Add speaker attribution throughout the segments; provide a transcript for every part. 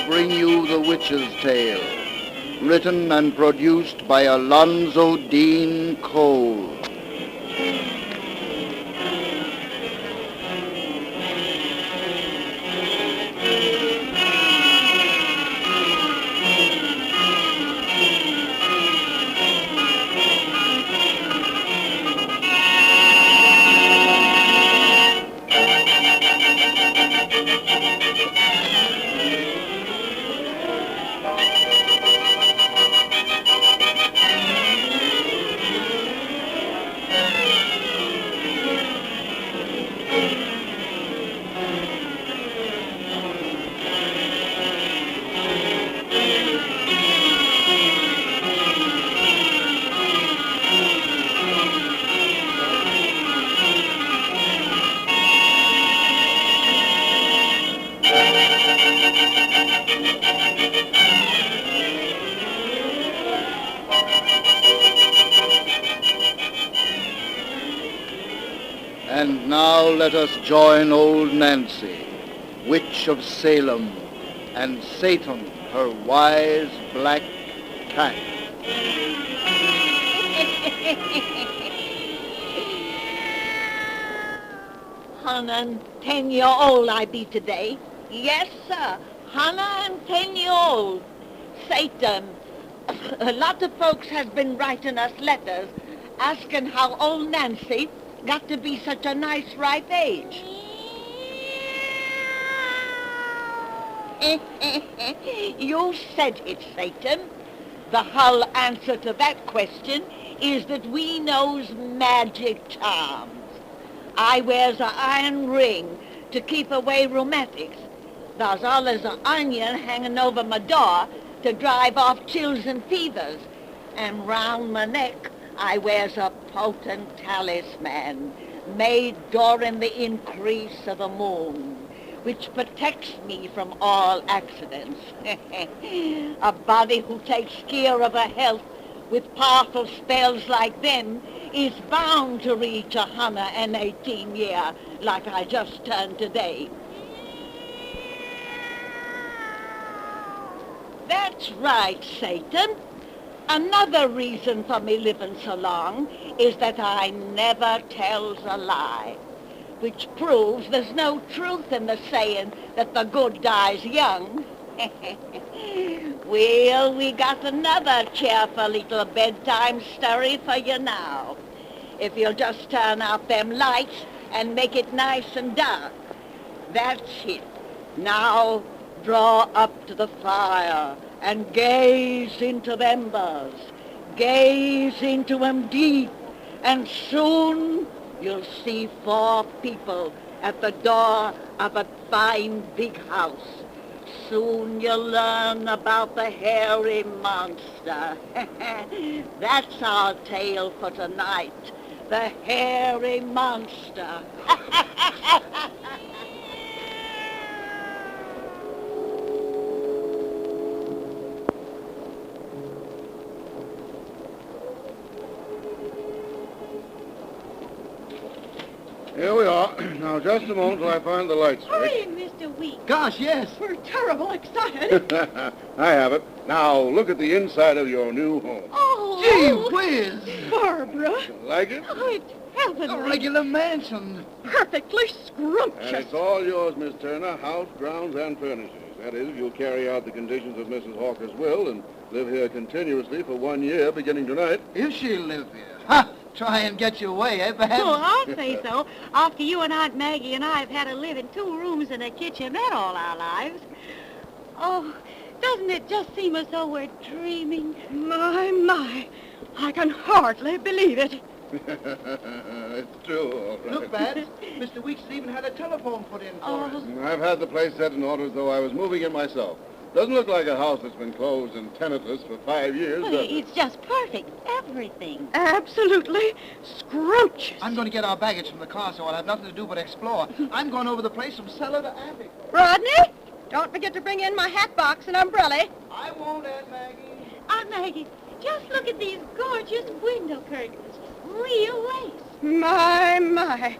Speaker 1: bring you The Witch's Tale, written and produced by Alonzo Dean Cole. And now let us join old Nancy, witch of Salem, and Satan, her wise black cat.
Speaker 2: Hannah, 10-year-old I be today. Yes, sir. Hannah, 10-year-old. Satan. A lot of folks has been writing us letters asking how old Nancy got to be such a nice ripe age. You said it, Satan. The whole answer to that question is that we knows magic charms. I wears a iron ring to keep away rheumatics. There's always an onion hanging over my door to drive off chills and fevers. And round my neck I wears a potent talisman made during the increase of the moon, which protects me from all accidents. A body who takes care of her health with powerful spells like them is bound to reach 118 year, like I just turned today. That's right, Satan. Another reason for me living so long is that I never tells a lie, which proves there's no truth in the saying that the good dies young. Well, we got another cheerful little bedtime story for you now. If you'll just turn out them lights and make it nice and dark. That's it. Now, draw up to the fire and gaze into the embers. Gaze into them deep, and soon you'll see 4 people at the door of a fine big house. Soon you'll learn about the hairy monster. That's our tale for tonight. The hairy monster.
Speaker 3: Here we are. Now, just a moment till I find the light switch.
Speaker 4: Hurry, Mr. Weeks.
Speaker 1: Gosh, yes.
Speaker 4: We're terrible excited.
Speaker 3: I have it. Now, look at the inside of your new home.
Speaker 4: Oh,
Speaker 1: Gee whiz.
Speaker 4: Barbara.
Speaker 3: Like it?
Speaker 4: Oh, it's
Speaker 1: A
Speaker 4: heavenly.
Speaker 1: regular mansion.
Speaker 4: Perfectly
Speaker 3: And
Speaker 4: scrumptious.
Speaker 3: it's all yours, Miss Turner, house, grounds, and furnishings. That is, you'll carry out the conditions of Mrs. Hawker's will and live here continuously for 1 year, beginning tonight.
Speaker 1: If she'll live here. Ha! Try and get your way, eh, Babs?
Speaker 4: Well, I'll say so. After you and Aunt Maggie and I have had to live in 2 rooms and a kitchenette all our lives. Oh, doesn't it just seem as though we're dreaming? My. I can hardly believe it.
Speaker 3: It's true, all right.
Speaker 1: Look, Babs, Mr. Weeks even had a telephone put in for us.
Speaker 3: I've had the place set in order as though I was moving in myself. Doesn't look like a house that's been closed and tenantless for 5 years,
Speaker 4: Well,
Speaker 3: does it?
Speaker 4: it's just perfect. Everything. Absolutely scrumptious.
Speaker 1: I'm going to get our baggage from the car, so I'll have nothing to do but explore. I'm going over the place from cellar to attic.
Speaker 4: Rodney, don't forget to bring in my hat box and umbrella.
Speaker 1: I won't, Aunt Maggie.
Speaker 4: Aunt Maggie, just look at these gorgeous window curtains. Real lace. My.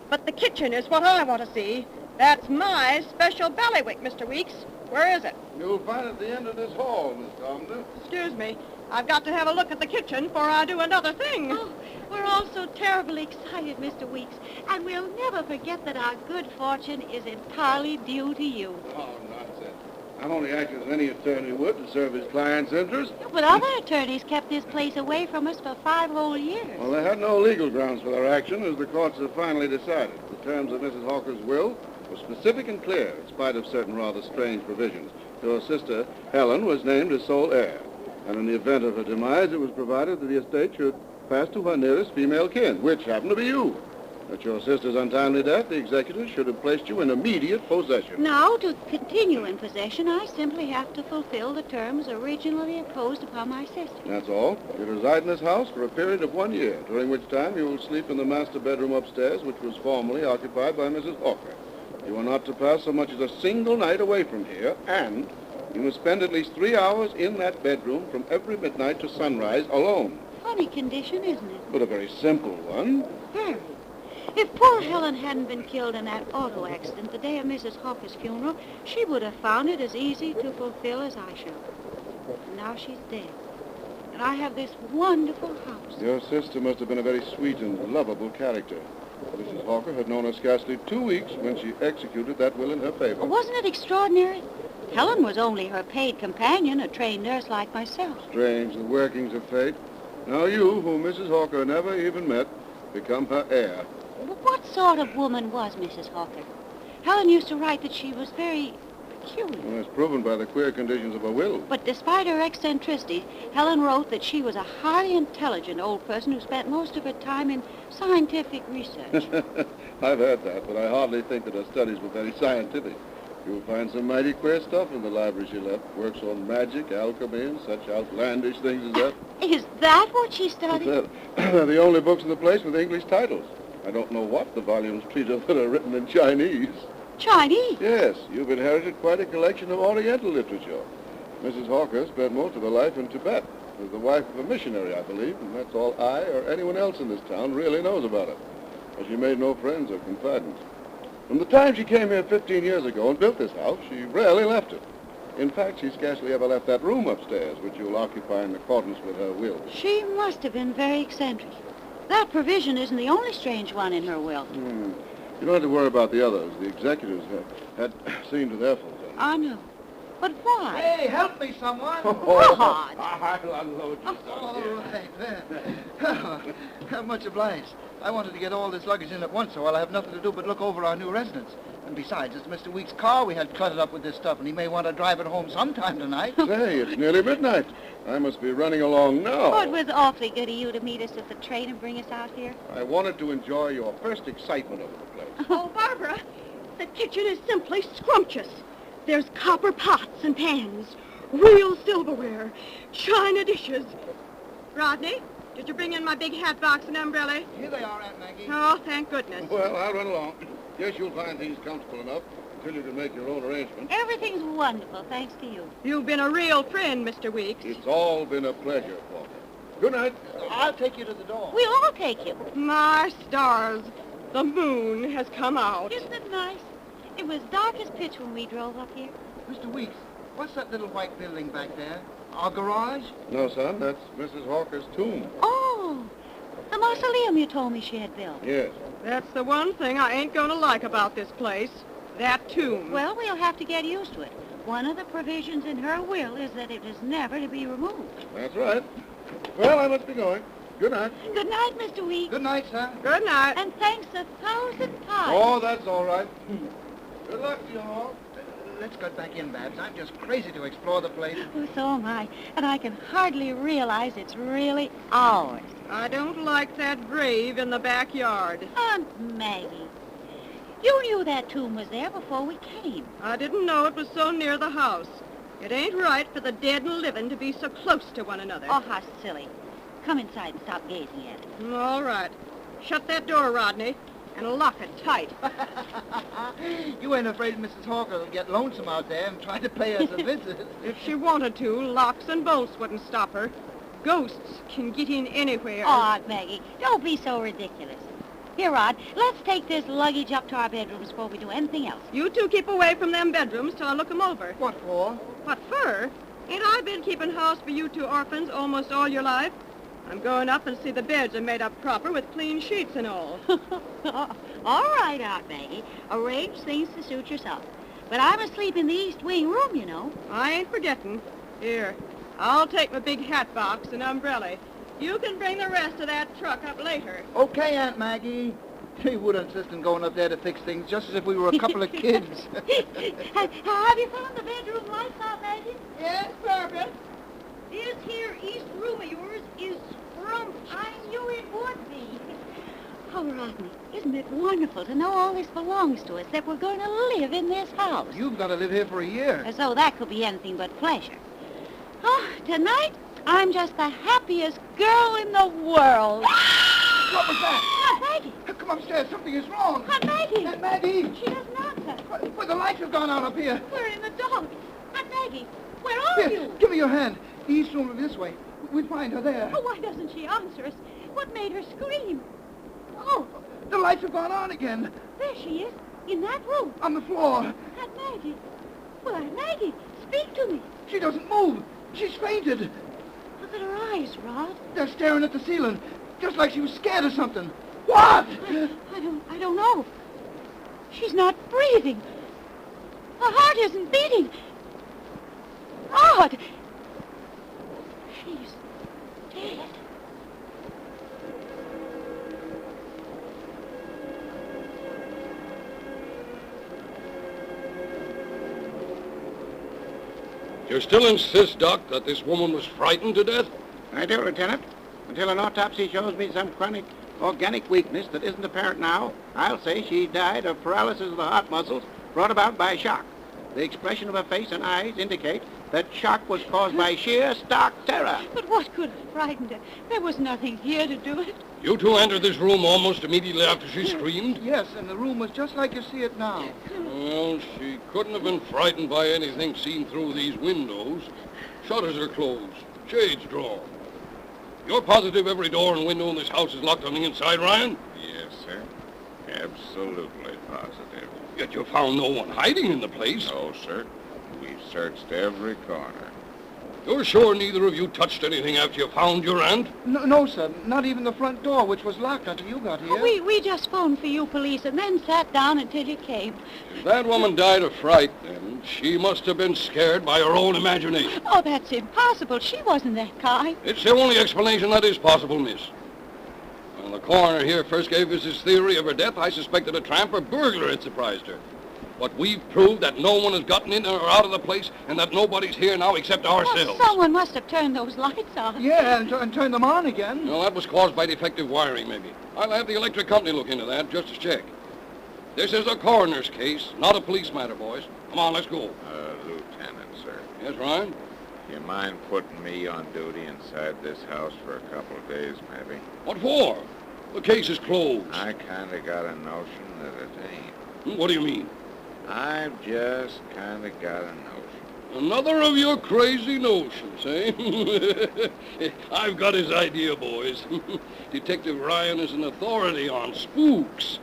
Speaker 4: But the kitchen is what I want to see. That's my special ballywick, Mr. Weeks. Where is it?
Speaker 3: You'll find it at the end of this hall, Miss Carpenter.
Speaker 5: Excuse me. I've got to have a look at the kitchen before I do another thing.
Speaker 4: Oh, we're all so terribly excited, Mr. Weeks, and we'll never forget that our good fortune is entirely due to you.
Speaker 3: Oh, nonsense. I'm only acting as any attorney would to serve his client's interests.
Speaker 4: But other attorneys kept this place away from us for 5 whole years.
Speaker 3: Well, they had no legal grounds for their action, as the courts have finally decided. The terms of Mrs. Hawker's will were specific and clear, in spite of certain rather strange provisions. Your sister, Helen, was named as sole heir. And in the event of her demise, it was provided that the estate should pass to her nearest female kin, which happened to be you. At your sister's untimely death, the executors should have placed you in immediate possession.
Speaker 4: Now, to continue in possession, I simply have to fulfill the terms originally imposed upon my sister.
Speaker 3: That's all. You reside in this house for a period of 1 year, during which time you will sleep in the master bedroom upstairs, which was formerly occupied by Mrs. Hawker. You are not to pass so much as a single night away from here, and you must spend at least 3 hours in that bedroom from every midnight to sunrise alone.
Speaker 4: Funny condition, isn't it?
Speaker 3: But a very simple one.
Speaker 4: Very. If poor Helen hadn't been killed in that auto accident the day of Mrs. Hawker's funeral, she would have found it as easy to fulfill as I shall. Now she's dead, and I have this wonderful house.
Speaker 3: Your sister must have been a very sweet and lovable character. Mrs. Hawker had known her scarcely 2 weeks when she executed that will in her favor.
Speaker 4: Wasn't it extraordinary? Helen was only her paid companion, a trained nurse like myself.
Speaker 3: Strange, the workings of fate. Now you, whom Mrs. Hawker never even met, become her heir.
Speaker 4: What sort of woman was Mrs. Hawker? Helen used to write that she was very peculiar.
Speaker 3: Well, that's proven by the queer conditions of her will.
Speaker 4: But despite her eccentricity, Helen wrote that she was a highly intelligent old person who spent most of her time in scientific research.
Speaker 3: I've heard that, but I hardly think that her studies were very scientific. You'll find some mighty queer stuff in the library she left. Works on magic, alchemy, and such outlandish things as that.
Speaker 4: Is that what she studied?
Speaker 3: They're the only books in the place with English titles. I don't know what the volumes treat of that are written in Chinese.
Speaker 4: Chinese?
Speaker 3: Yes, you've inherited quite a collection of Oriental literature. Mrs. Hawker spent most of her life in Tibet. Was the wife of a missionary, I believe, and that's all I or anyone else in this town really knows about her. But she made no friends or confidants. From the time she came here 15 years ago and built this house, she rarely left it. In fact, she scarcely ever left that room upstairs, which you'll occupy in accordance with her will.
Speaker 4: She must have been very eccentric. That provision isn't the only strange one in her will.
Speaker 3: You don't have to worry about the others. The executors had seen to their fulfillment.
Speaker 4: I know. But why?
Speaker 1: Hey, help me, someone.
Speaker 4: Rod!
Speaker 3: I'll unload you,
Speaker 1: All right, there. Much obliged. I wanted to get all this luggage in at once, so I'll have nothing to do but look over our new residence. And besides, it's Mr. Weeks' car we had cluttered up with this stuff, and he may want to drive it home sometime tonight.
Speaker 3: Say, it's nearly midnight. I must be running along now.
Speaker 4: Oh, it was awfully good of you to meet us at the train and bring us out here.
Speaker 3: I wanted to enjoy your first excitement over the place.
Speaker 5: Oh, Barbara, the kitchen is simply scrumptious. There's copper pots and pans, real silverware, china dishes. Rodney, did you bring in my big hat box and umbrella?
Speaker 1: Here they are, Aunt Maggie.
Speaker 5: Oh, thank goodness.
Speaker 3: Well, I'll run along. Yes, you'll find things comfortable enough until you can make your own arrangements.
Speaker 4: Everything's wonderful, thanks to you.
Speaker 5: You've been a real friend, Mr. Weeks.
Speaker 3: It's all been a pleasure, Walker. Good night.
Speaker 1: I'll take you to the door.
Speaker 4: We'll all take you.
Speaker 5: My stars, the moon has come out.
Speaker 4: Isn't it nice? It was dark as pitch when we drove up here.
Speaker 1: Mr. Weeks, what's that little white building back there? Our garage?
Speaker 3: No, son, that's Mrs. Hawker's tomb.
Speaker 4: Oh, the mausoleum you told me she had built.
Speaker 3: Yes.
Speaker 5: That's the one thing I ain't going to like about this place. That tomb.
Speaker 4: Well, we'll have to get used to it. One of the provisions in her will is that it is never to be removed.
Speaker 3: That's right. Well, I must be going. Good night.
Speaker 4: Good night, Mr. Weeks.
Speaker 1: Good night, sir.
Speaker 5: Good night.
Speaker 4: And thanks 1,000 times.
Speaker 3: Oh, that's all right. Good luck to you all.
Speaker 1: Let's get back in, Babs. I'm just crazy to explore the place.
Speaker 4: Oh, so am I. And I can hardly realize it's really ours.
Speaker 5: I don't like that grave in the backyard.
Speaker 4: Aunt Maggie, you knew that tomb was there before we came.
Speaker 5: I didn't know it was so near the house. It ain't right for the dead and living to be so close to one another.
Speaker 4: Oh, how silly. Come inside and stop gazing at it.
Speaker 5: All right. Shut that door, Rodney, and lock it tight.
Speaker 1: You ain't afraid Mrs. Hawker will get lonesome out there and try to pay us a visit?
Speaker 5: If she wanted to, locks and bolts wouldn't stop her. Ghosts can get in anywhere.
Speaker 4: Oh, Aunt Maggie, don't be so ridiculous. Here, Rod, let's take this luggage up to our bedrooms before we do anything else.
Speaker 5: You two keep away from them bedrooms till I look 'em over.
Speaker 1: What for?
Speaker 5: What for? Ain't I been keeping house for you two orphans almost all your life? I'm going up and see the beds are made up proper with clean sheets and all.
Speaker 4: All right, Aunt Maggie. Arrange things to suit yourself. But I'm asleep in the East Wing room, you know.
Speaker 5: I ain't forgetting. Here, I'll take my big hat box and umbrella. You can bring the rest of that truck up later.
Speaker 1: Okay, Aunt Maggie. She would insist on going up there to fix things, just as if we were a couple of kids.
Speaker 4: Have you found the bedroom lights, Aunt Maggie?
Speaker 5: Yes, Barbara.
Speaker 4: This here East room of yours is scrumptious. I knew it would be. Oh, Rodney, isn't it wonderful to know all this belongs to us, that we're going to live in this house?
Speaker 1: You've got to live here for a year.
Speaker 4: As though that could be anything but pleasure. Oh, tonight, I'm just the happiest girl in the world.
Speaker 1: What was that?
Speaker 4: Aunt Maggie!
Speaker 1: Come upstairs. Something is wrong.
Speaker 4: Aunt Maggie!
Speaker 1: Aunt Maggie!
Speaker 4: She doesn't answer.
Speaker 1: Well, the lights have gone out up here.
Speaker 4: We're in the dark. Aunt Maggie, where are
Speaker 1: Here,
Speaker 4: you?
Speaker 1: give me your hand. The east room is this way. We'll find her there.
Speaker 4: Oh, why doesn't she answer us? What made her scream? Oh,
Speaker 1: The lights have gone on again.
Speaker 4: there she is, in that room.
Speaker 1: On the floor.
Speaker 4: Aunt Maggie. Well, Aunt Maggie, speak to me.
Speaker 1: She doesn't move. She's fainted.
Speaker 4: Look at her eyes, Rod.
Speaker 1: They're staring at the ceiling, just like she was scared of something. What?
Speaker 4: I don't know. She's not breathing. Her heart isn't beating. Rod! She's dead.
Speaker 6: You still insist, Doc, that this woman was frightened to death?
Speaker 7: I do, Lieutenant. Until an autopsy shows me some chronic organic weakness that isn't apparent now, I'll say she died of paralysis of the heart muscles brought about by shock. The expression of her face and eyes indicate that shock was caused by sheer, stark terror.
Speaker 4: But what could have frightened her? There was nothing here to do it.
Speaker 6: You two entered this room almost immediately after she screamed?
Speaker 1: Yes, and the room was just like you see it now.
Speaker 6: Well, she couldn't have been frightened by anything seen through these windows. Shutters are closed, shades drawn. You're positive every door and window in this house is locked on the inside, Ryan?
Speaker 3: Yes, sir. Absolutely positive.
Speaker 6: Yet you found no one hiding in the place.
Speaker 3: No, sir. We've searched every corner.
Speaker 6: You're sure neither of you touched anything after you found your aunt?
Speaker 1: No, sir. Not even the front door, which was locked until you got here.
Speaker 4: Oh, we just phoned for you, police, and then sat down until you came.
Speaker 6: If that woman died of fright, then she must have been scared by her own imagination.
Speaker 4: Oh, that's impossible. She wasn't that kind.
Speaker 6: It's the only explanation that is possible, miss. When the coroner here first gave us his theory of her death, I suspected a tramp or burglar had surprised her. But we've proved that no one has gotten in or out of the place and that nobody's here now except ourselves.
Speaker 4: Well, someone must have turned those lights on.
Speaker 1: Yeah, and turn them on again.
Speaker 6: Well, that was caused by defective wiring, maybe. I'll have the electric company look into that just to check. This is a coroner's case, not a police matter, boys. Come on, let's go.
Speaker 3: Lieutenant, sir.
Speaker 6: Yes, Ryan?
Speaker 3: You mind putting me on duty inside this house for a couple of days, maybe?
Speaker 6: What for? The case is closed.
Speaker 3: I kind of got a notion that it ain't.
Speaker 6: What do you mean?
Speaker 3: I've just kind of got a notion.
Speaker 6: Another of your crazy notions, eh? I've got his idea, boys. Detective Ryan is an authority on spooks.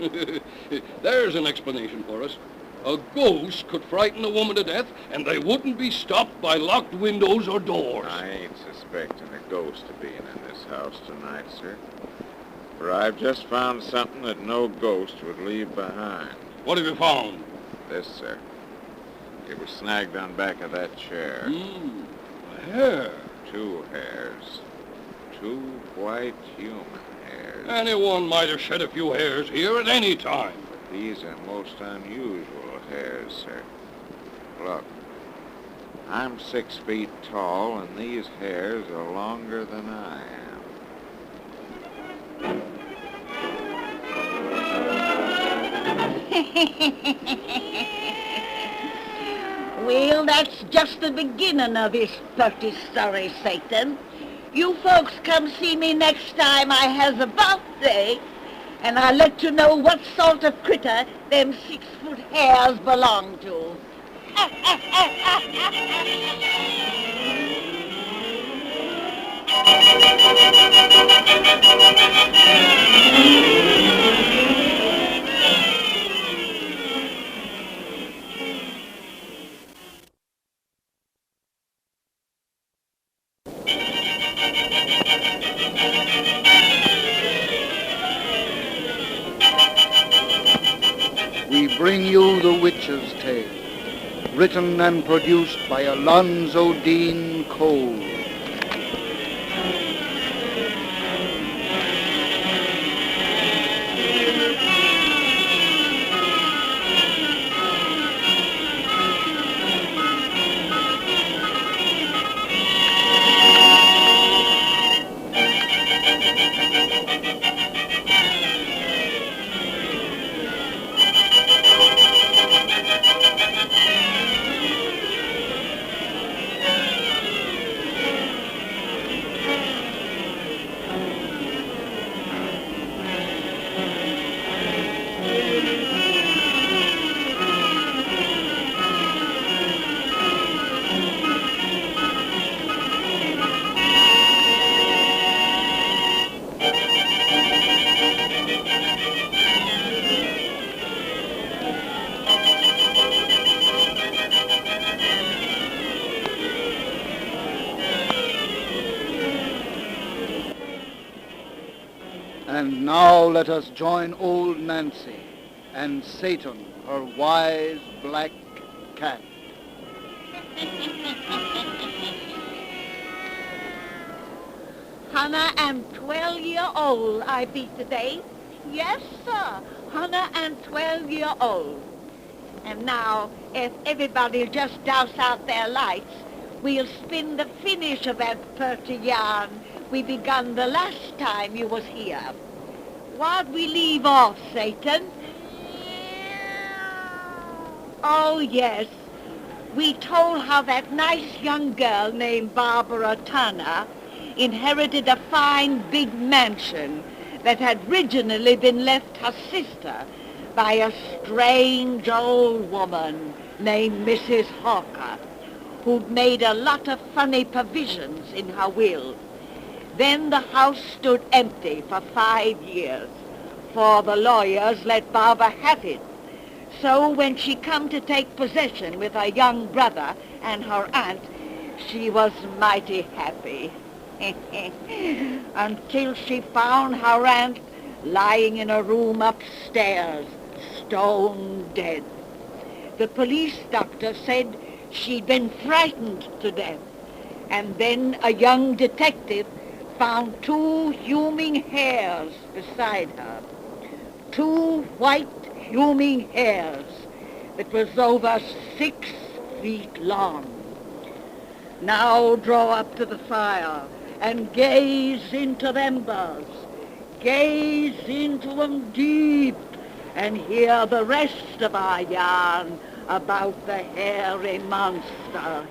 Speaker 6: There's an explanation for us. A ghost could frighten a woman to death, and they wouldn't be stopped by locked windows or doors.
Speaker 3: I ain't suspecting a ghost of being in this house tonight, sir. For I've just found something that no ghost would leave behind.
Speaker 6: What have you found?
Speaker 3: This, sir. It was snagged on back of that chair.
Speaker 6: A hair.
Speaker 3: 2 hairs. 2 white human hairs.
Speaker 6: Anyone might have shed a few hairs here at any time.
Speaker 3: But these are most unusual hairs, sir. Look. I'm 6 feet tall, and these hairs are longer than I am.
Speaker 2: Well, that's just the beginning of his purty story, Satan. You folks come see me next time I has a birthday, and I'll let you know what sort of critter them 6-foot hairs belong to.
Speaker 1: bring you The Witch's Tale, written and produced by Alonzo Dean Cole. And now let us join old Nancy and Satan, her wise black cat.
Speaker 2: Hannah am 12-year-old, I be today. Yes, sir, Hannah am 12-year-old. And now, if everybody just douse out their lights, we'll spin the finish of that 30 yarn we begun the last time you was here. Why'd we leave off, Satan? Oh, yes. We told how that nice young girl named Barbara Turner inherited a fine big mansion that had originally been left her sister by a strange old woman named Mrs. Hawker, who'd made a lot of funny provisions in her will. Then the house stood empty for 5 years, for the lawyers let Barbara have it. So when she come to take possession with her young brother and her aunt, she was mighty happy. Until she found her aunt lying in a room upstairs, stone dead. The police doctor said she'd been frightened to death. And then a young detective found 2 human hairs beside her. 2 white human hairs that was over 6 feet long. Now draw up to the fire and gaze into them embers. Gaze into them deep and hear the rest of our yarn about the hairy monster.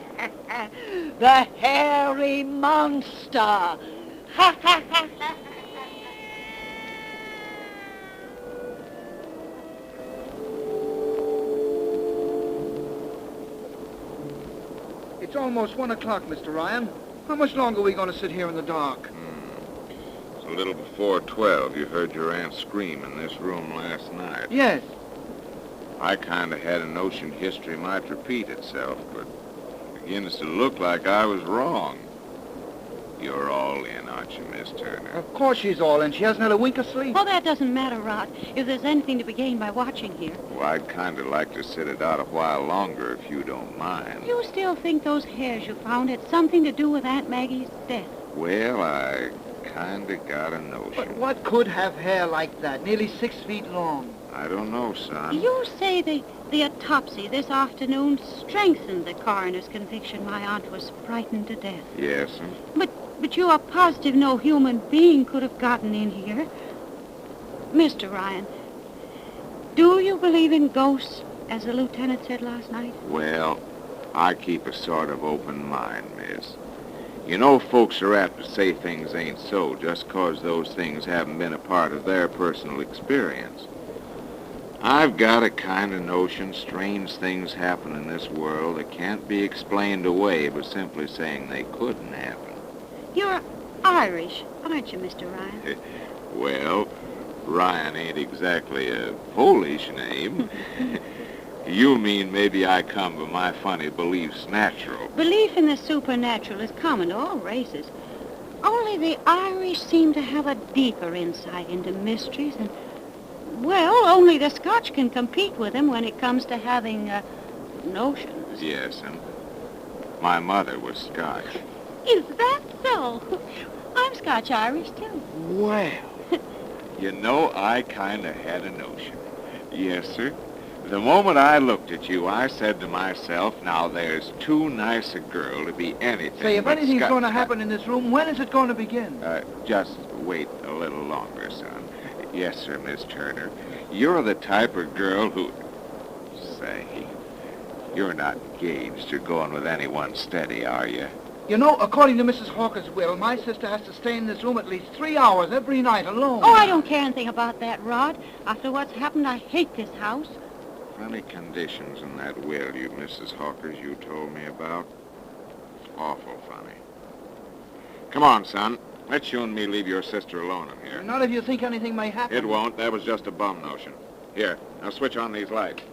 Speaker 2: The hairy monster. Ha ha ha ha.
Speaker 1: It's almost 1 o'clock, Mr. Ryan. How much longer are we going to sit here in the dark?
Speaker 8: It's a little before 12. You heard your aunt scream in this room last night.
Speaker 1: Yes.
Speaker 8: I kind of had a notion history might repeat itself, but it begins to look like I was wrong. You're all in, aren't you, Miss Turner?
Speaker 1: Of course she's all in. She hasn't had a wink of sleep.
Speaker 4: Oh, that doesn't matter, Rod, if there's anything to be gained by watching here.
Speaker 8: Well, I'd kind of like to sit it out a while longer, if you don't mind.
Speaker 4: You still think those hairs you found had something to do with Aunt Maggie's death?
Speaker 8: Well, I kind of got a notion.
Speaker 1: But what could have hair like that, nearly 6 feet long?
Speaker 8: I don't know, son.
Speaker 4: You say the autopsy this afternoon strengthened the coroner's conviction my aunt was frightened to death.
Speaker 8: Yes, sir.
Speaker 4: But you are positive no human being could have gotten in here. Mr. Ryan, do you believe in ghosts, as the lieutenant said last night?
Speaker 8: Well, I keep a sort of open mind, miss. You know, folks are apt to say things ain't so just 'cause those things haven't been a part of their personal experience. I've got a kind of notion strange things happen in this world that can't be explained away by simply saying they couldn't happen.
Speaker 4: You're Irish, aren't you, Mr. Ryan?
Speaker 8: Well, Ryan ain't exactly a Polish name. You mean maybe I come by my funny beliefs natural.
Speaker 4: Belief in the supernatural is common to all races. Only the Irish seem to have a deeper insight into mysteries Well, only the Scotch can compete with him when it comes to having, notions.
Speaker 8: Yes, and my mother was Scotch.
Speaker 4: Is that so? I'm Scotch-Irish, too.
Speaker 8: Well, you know, I kind of had a notion. Yes, sir. The moment I looked at you, I said to myself, now there's too nice a girl to be anything
Speaker 1: Say, if
Speaker 8: but
Speaker 1: anything's
Speaker 8: Scotch.
Speaker 1: going to happen in this room, when is it going to begin?
Speaker 8: Just wait a little longer, son. Yes, sir, Miss Turner. You're the type of girl who... Say, you're not engaged or going with anyone steady, are you?
Speaker 1: You know, according to Mrs. Hawker's will, my sister has to stay in this room at least 3 hours every night alone.
Speaker 4: Oh, I don't care anything about that, Rod. After what's happened, I hate this house.
Speaker 8: Funny conditions in that will you Mrs. Hawkers you told me about. Awful funny. Come on, son. Let you and me leave your sister alone in here.
Speaker 1: Not if you think anything may happen.
Speaker 8: It won't. That was just a bum notion. Here, now switch on these lights.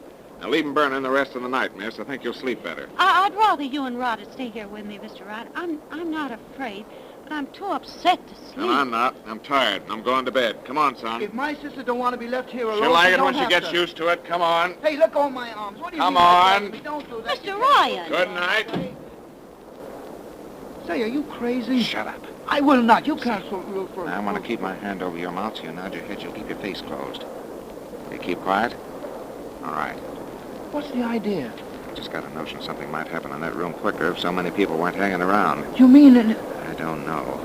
Speaker 8: Now leave 'em burning the rest of the night, miss. I think you'll sleep better.
Speaker 4: I'd rather you and Rod would stay here with me, Mr. Rod. I'm not afraid, but I'm too upset to sleep.
Speaker 8: And I'm not. I'm tired. I'm going to bed. Come on, son.
Speaker 1: If my sister don't want to be left here alone,
Speaker 8: She'll like
Speaker 1: she
Speaker 8: it
Speaker 1: don't
Speaker 8: when she
Speaker 1: have
Speaker 8: gets
Speaker 1: to.
Speaker 8: used to it. Come on.
Speaker 1: Hey, let go of my arms. What do you
Speaker 8: Come
Speaker 1: mean by
Speaker 8: on.
Speaker 1: that? We don't do that.
Speaker 4: Mr.
Speaker 1: You can't
Speaker 4: Ryan.
Speaker 1: do that.
Speaker 8: Good night.
Speaker 1: Say, are you crazy?
Speaker 8: Shut up.
Speaker 1: I will not. You can't.
Speaker 8: I want to keep my hand over your mouth so you nod your head. You'll keep your face closed. You keep quiet? All right.
Speaker 1: What's the idea?
Speaker 8: I just got a notion something might happen in that room quicker if so many people weren't hanging around.
Speaker 1: You mean it?
Speaker 8: I don't know.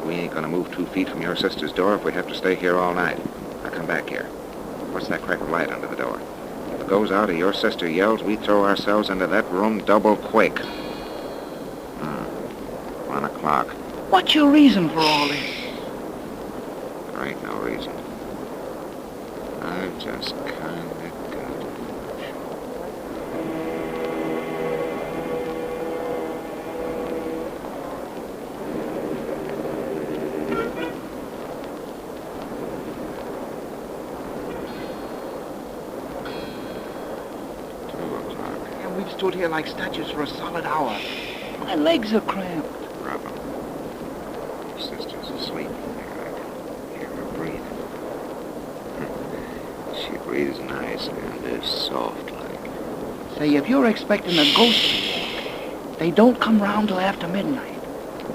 Speaker 8: We ain't gonna move 2 feet from your sister's door if we have to stay here all night. Now come back here. What's that crack of light under the door? If it goes out or your sister yells, we throw ourselves into that room double quick. 1 o'clock.
Speaker 1: What's your reason for all this?
Speaker 8: There ain't no reason. I've just kinda got it.
Speaker 1: And we've stood here like statues for a solid hour. My legs are cramped.
Speaker 8: Rub 'em. Your sister's asleep. I can hear her breathing. She breathes nice and is soft like.
Speaker 1: Say, if you're expecting a ghost to walk, they don't come round till after midnight.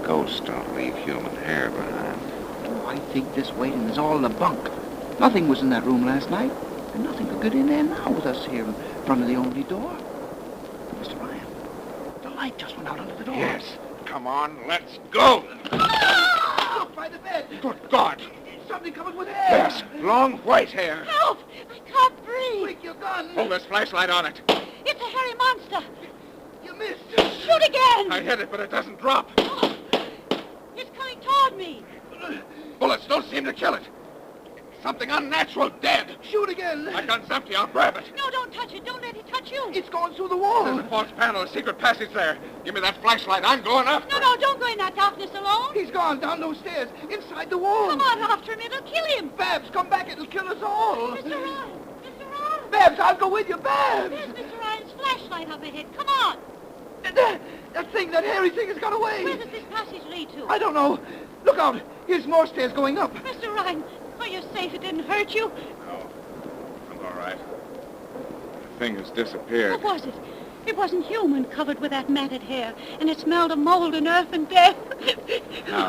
Speaker 8: Ghosts don't leave human hair behind.
Speaker 1: Oh, I think this waiting is all the bunk. Nothing was in that room last night, and nothing could get in there now with us here in front of the only door. Mr. Ryan, the light just went out under the door.
Speaker 8: Yes. Come on, let's go.
Speaker 1: Look, by the bed.
Speaker 8: Good God.
Speaker 1: Something coming with hair.
Speaker 8: Yes, long white hair.
Speaker 4: Help! I can't breathe.
Speaker 1: Quick, your gun.
Speaker 8: Hold this flashlight on it.
Speaker 4: It's a hairy monster.
Speaker 1: You missed.
Speaker 4: Shoot again!
Speaker 8: I hit it, but it doesn't drop.
Speaker 4: It's coming toward me.
Speaker 8: Bullets don't seem to kill it. Something unnatural, dead.
Speaker 1: Shoot again.
Speaker 8: My gun's empty. I'll grab it.
Speaker 4: No, don't touch it. Don't let it touch you.
Speaker 1: It's going through the wall.
Speaker 8: There's a false panel, a secret passage there. Give me that flashlight. I'm going after
Speaker 4: No,
Speaker 8: it.
Speaker 4: no, don't go in that darkness alone.
Speaker 1: He's gone down those stairs, inside the wall.
Speaker 4: Come on after him. It'll kill him.
Speaker 1: Babs, come back. It'll kill us all.
Speaker 4: Mr. Ryan. Mr. Ryan.
Speaker 1: Babs, I'll go with you. Babs.
Speaker 4: There's Mr. Ryan's flashlight up ahead. Come on.
Speaker 1: That thing, that hairy thing has got away.
Speaker 4: Where does this passage lead to?
Speaker 1: I don't know. Look out. Here's more stairs going up.
Speaker 4: Mr. Ryan, are you safe? It didn't hurt you?
Speaker 8: No, I'm all right. The thing has disappeared.
Speaker 4: What was it? It wasn't human, covered with that matted hair, and it smelled of mold and earth and death.
Speaker 8: No.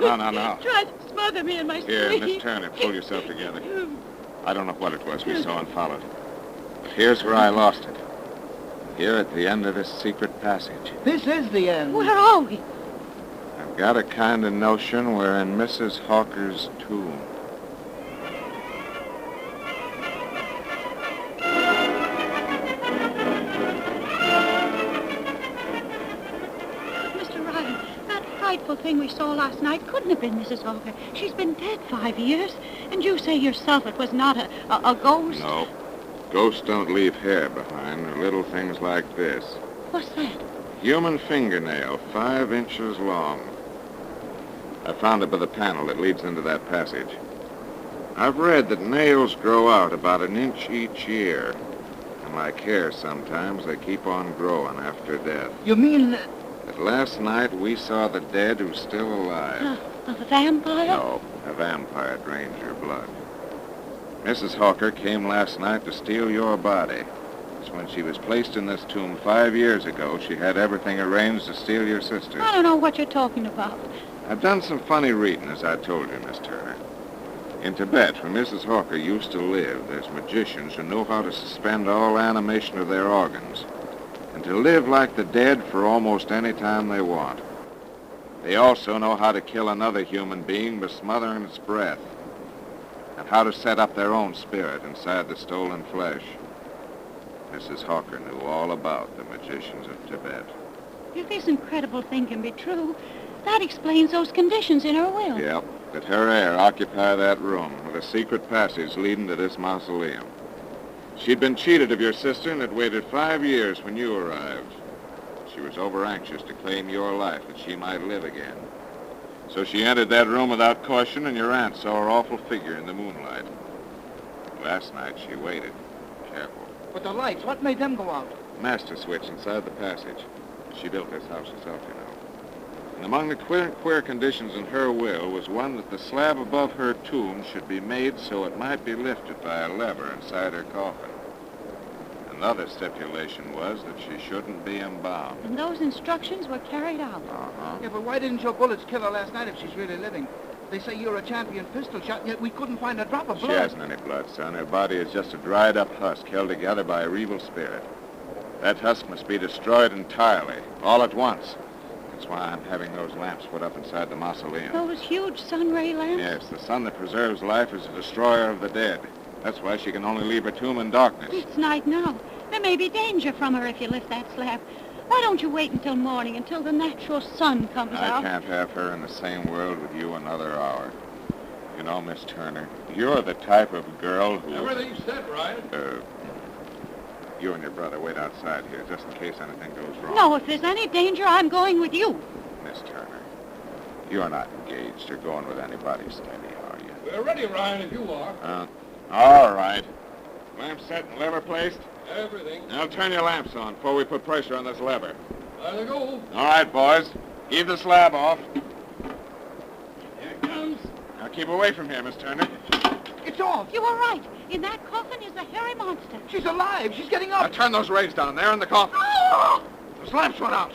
Speaker 4: Tried to smother me in my
Speaker 8: Here,
Speaker 4: sleep.
Speaker 8: Miss Turner, pull yourself together. I don't know what it was we saw and followed. But here's where I lost it. Here at the end of this secret passage.
Speaker 1: This is the end.
Speaker 4: Where are we?
Speaker 8: I've got a kind of notion we're in Mrs. Hawker's tomb.
Speaker 4: Mr. Ryan, that frightful thing we saw last night couldn't have been Mrs. Hawker. She's been dead 5 years. And you say yourself it was not a ghost?
Speaker 8: No. Ghosts don't leave hair behind. They're little things like this.
Speaker 4: What's that?
Speaker 8: Human fingernail, 5 inches long. I found it by the panel that leads into that passage. I've read that nails grow out about 1 inch each year. And like hair sometimes, they keep on growing after death.
Speaker 1: You mean...
Speaker 8: But last night we saw the dead who's still alive.
Speaker 4: A vampire?
Speaker 8: No, a vampire drains your blood. Mrs. Hawker came last night to steal your body. It's when she was placed in this tomb 5 years ago, she had everything arranged to steal your sister.
Speaker 4: I don't know what you're talking about.
Speaker 8: I've done some funny reading, as I told you, Miss Turner. In Tibet, where Mrs. Hawker used to live, there's magicians who know how to suspend all animation of their organs and to live like the dead for almost any time they want. They also know how to kill another human being by smothering its breath, and how to set up their own spirit inside the stolen flesh. Mrs. Hawker knew all about the magicians of Tibet.
Speaker 4: If this incredible thing can be true, that explains those conditions in her will.
Speaker 8: Yep, that her heir occupy that room with a secret passage leading to this mausoleum. She'd been cheated of your sister and had waited 5 years when you arrived. She was over-anxious to claim your life that she might live again. So she entered that room without caution, and your aunt saw her awful figure in the moonlight. Last night she waited, careful.
Speaker 1: But the lights, what made them go out?
Speaker 8: Master switch inside the passage. She built this house herself, you know. And among the queer conditions in her will was one that the slab above her tomb should be made so it might be lifted by a lever inside her coffin. Another stipulation was that she shouldn't be embalmed.
Speaker 4: And those instructions were carried out.
Speaker 8: Uh-huh.
Speaker 1: Yeah, but why didn't your bullets kill her last night if she's really living? They say you're a champion pistol shot, and yet we couldn't find a drop of
Speaker 8: She
Speaker 1: blood.
Speaker 8: hasn't any blood, son. Her body is just a dried-up husk held together by a evil spirit. That husk must be destroyed entirely, all at once. That's why I'm having those lamps put up inside the mausoleum.
Speaker 4: Those huge sun ray lamps?
Speaker 8: Yes, the sun that preserves life is a destroyer of the dead. That's why she can only leave her tomb in darkness.
Speaker 4: It's night now. There may be danger from her if you lift that slab. Why don't you wait until morning, until the natural sun comes
Speaker 8: I
Speaker 4: out?
Speaker 8: can't have her in the same world with you another hour. You know, Miss Turner, you're the type of girl who...
Speaker 6: Everything's set, Ryan.
Speaker 8: You and your brother wait outside here, just in case anything goes wrong.
Speaker 4: No, if there's any danger, I'm going with you.
Speaker 8: Miss Turner, you're not engaged or going with anybody steady, are you?
Speaker 6: We're ready, Ryan, if you are.
Speaker 8: All right. Lamp set and lever placed?
Speaker 6: Everything.
Speaker 8: Now turn your lamps on before we put pressure on this lever.
Speaker 6: There they go.
Speaker 8: All right, boys. Heave the slab off.
Speaker 6: Here it comes.
Speaker 8: Now keep away from here, Miss Turner.
Speaker 1: It's off.
Speaker 4: You were right. In that coffin is a hairy monster.
Speaker 1: She's alive. She's getting
Speaker 8: Now
Speaker 1: up.
Speaker 8: turn those rays down there in the coffin.
Speaker 4: Oh!
Speaker 8: Those lamps went out.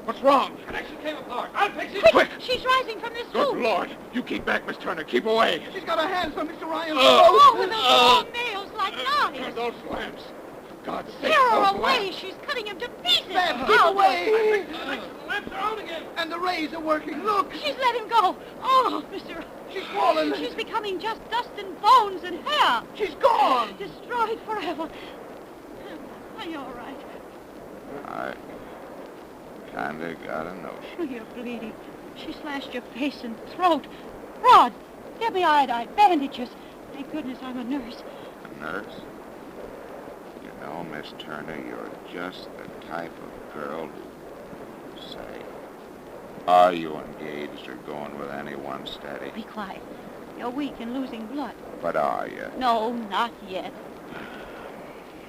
Speaker 8: What's wrong?
Speaker 6: Connection came apart. I'll fix it.
Speaker 8: Quick!
Speaker 4: She's rising from this
Speaker 8: Good
Speaker 4: tomb.
Speaker 8: Lord. You keep back, Miss Turner. Keep away.
Speaker 1: She's got her hands on Mr. Ryan's
Speaker 4: Oh,
Speaker 1: throat.
Speaker 4: with those long nails like knives.
Speaker 8: Those lamps. For God's sake,
Speaker 4: Tear her
Speaker 8: those
Speaker 4: away.
Speaker 8: lamps.
Speaker 4: She's cutting him to pieces.
Speaker 1: Babs, keep away.
Speaker 6: The lamps are out again.
Speaker 1: And the rays are working. Look.
Speaker 4: She's let him go. Oh, Mr.
Speaker 1: She's fallen.
Speaker 4: She's becoming just dust and bones and hair.
Speaker 1: She's gone.
Speaker 4: Destroyed forever. Are you all right?
Speaker 8: I kinda got a notion.
Speaker 4: Oh, you're bleeding. She slashed your face and throat. Rod, get me iodine, bandages. Thank goodness I'm a nurse.
Speaker 8: A nurse? You know, Miss Turner, you're just the type of girl who... Say, are you engaged or going with anyone steady?
Speaker 4: Be quiet. You're weak and losing blood.
Speaker 8: But are you?
Speaker 4: No, not yet.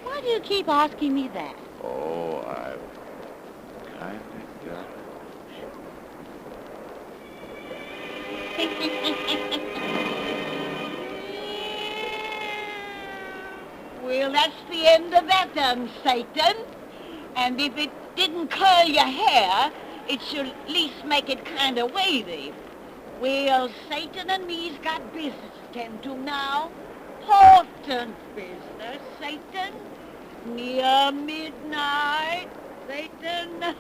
Speaker 4: Why do you keep asking me that?
Speaker 8: Oh, I've kinda got...
Speaker 2: Well, that's the end of that then, Satan. And if it didn't curl your hair, it should at least make it kind of wavy. Well, Satan and me's got business to tend to now. Important business, Satan. Near midnight, Satan.